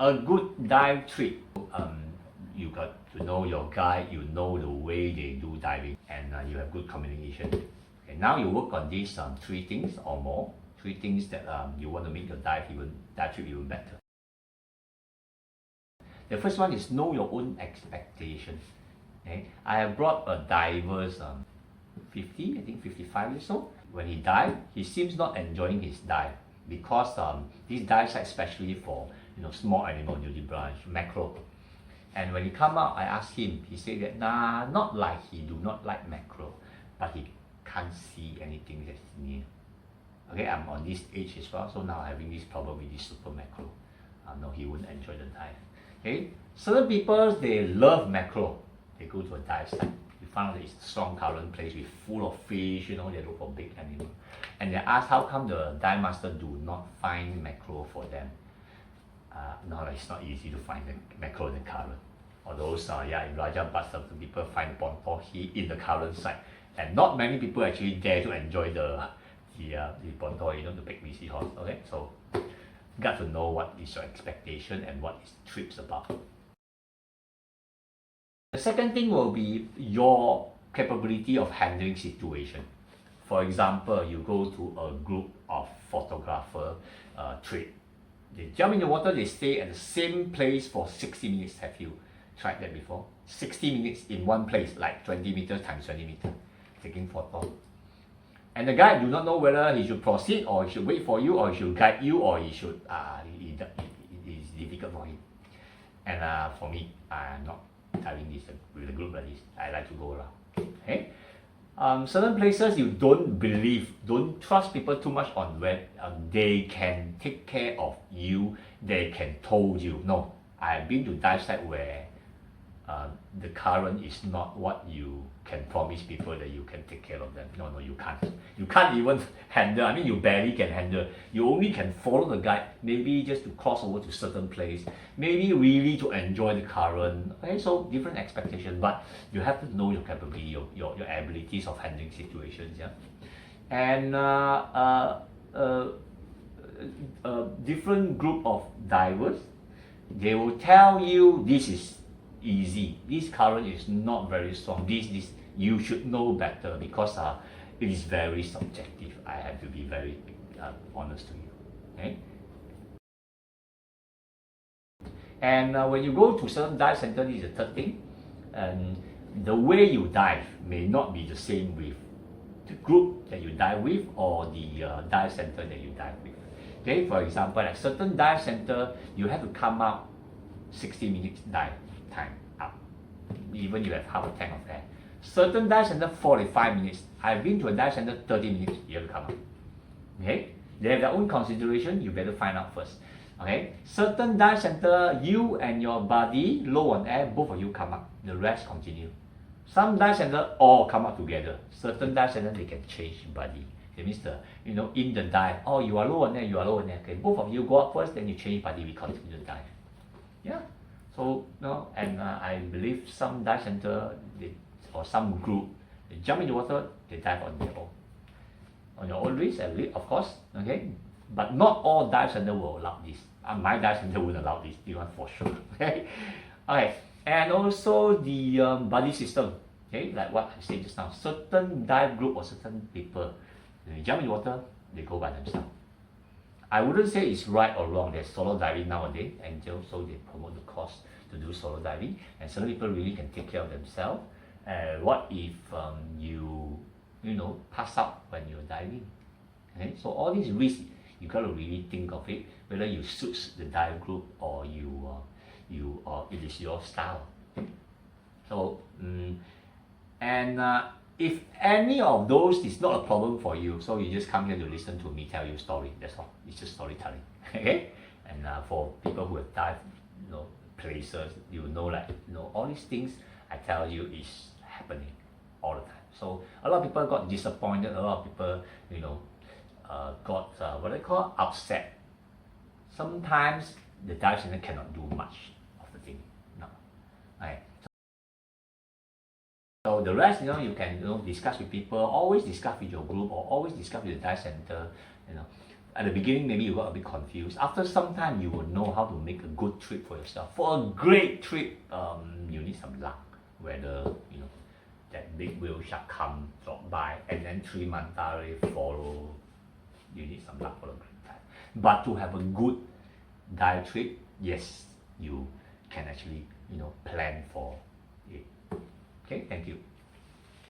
A good dive trick, you got to know your guide, you know the way they do diving, and you have good communication. Okay, now you work on these 3 things or more, 3 things that you want to make your dive trip even better. The first one is know your own expectations. Okay? I have brought a diver's 50, I think 55 years old. When he dived, he seems not enjoying his dive because these dives are especially for small animal nudibranch, mackerel. And when he come out, I asked him, he said that nah, not like he do not like mackerel, but he can't see anything that's near. Okay, I'm on this age as well, so now I'm having this problem with this super mackerel. No, he wouldn't enjoy the dive. Okay, certain people, they love mackerel. They go to a dive site. You find out it's a strong current place with full of fish, they look for big animals. And they ask how come the dive master do not find mackerel for them. No, it's not easy to find the mackerel in the current. Or those, in Raja But some people find pontoon here in the current site. And not many people actually dare to enjoy the pontoon, the big VC horse. Okay, so got to know what is your expectation and what is trips about. The second thing will be your capability of handling situation. For example, you go to a group of photographer trip. They jump in the water, they stay at the same place for 60 minutes. Have you tried that before? 60 minutes in one place, like 20 meters times 20 meters, taking photo. And the guide do not know whether he should proceed or he should wait for you or he should guide you or he should, it is difficult for him. And for me, I'm not having this with a group like this. I like to go around. Okay? Certain places you don't trust people too much on where they can take care of you, they can tow you. No, I've been to dive site where the current is not what you can promise people that you can take care of them. No, you can't. You can't even handle. I mean, you barely can handle. You only can follow the guide, maybe just to cross over to certain place, maybe really to enjoy the current. Okay, so different expectations, but you have to know your capability, your abilities of handling situations. Yeah, and different group of divers, they will tell you this is easy, this current is not very strong, this you should know better, because it is very subjective. I have to be very honest to you. Okay, and when you go to certain dive center, this is the third thing, and the way you dive may not be the same with the group that you dive with or the dive center that you dive with. Okay, for example, at certain dive center, you have to come out 60 minutes dive time up, even you have half a tank of air. Certain dive center 45 minutes. I've been to a dive center 30 minutes, you have to come out. Okay, they have their own consideration, you better find out first. Okay, certain dive center, you and your buddy low on air, both of you come up, the rest continue. Some dive center all come up together. Certain dive center they can change buddy. That means in the dive, oh, you are low on air, you are low on air. Okay, both of you go up first, then you change buddy, we continue the dive. Yeah. So and I believe some dive center or some group, they jump in the water, they dive on their own. On your own risk, of course. Okay, but not all dive center will allow this. My dive center would allow this one for sure. Okay. Okay. And also the buddy system. Okay, like what I said just now. Certain dive group or certain people, they jump in the water, they go by themselves. I wouldn't say it's right or wrong. There's solo diving nowadays, and also they promote the course to do solo diving, and some people really can take care of themselves. What if you pass out when you're diving? Okay, so all these risks, you got to really think of it, whether you suits the dive group or it is your style. So if any of those is not a problem for you, so you just come here to listen to me tell you story. That's all. It's just storytelling. Okay. And for people who have dived, places, all these things I tell you is happening all the time. So a lot of people got disappointed. A lot of people, got what they call upset. Sometimes the dive center cannot do much of the thing. No. Okay. So the rest, you can discuss with people, always discuss with your group or always discuss with the dive center. at the beginning maybe you got a bit confused. After some time you will know how to make a good trip for yourself. For a great trip, you need some luck. Whether you know that big whale shark come drop by and then 3 manta ray follow, you need some luck for a great time. But to have a good dive trip, yes, you can actually plan for it. Okay, thank you.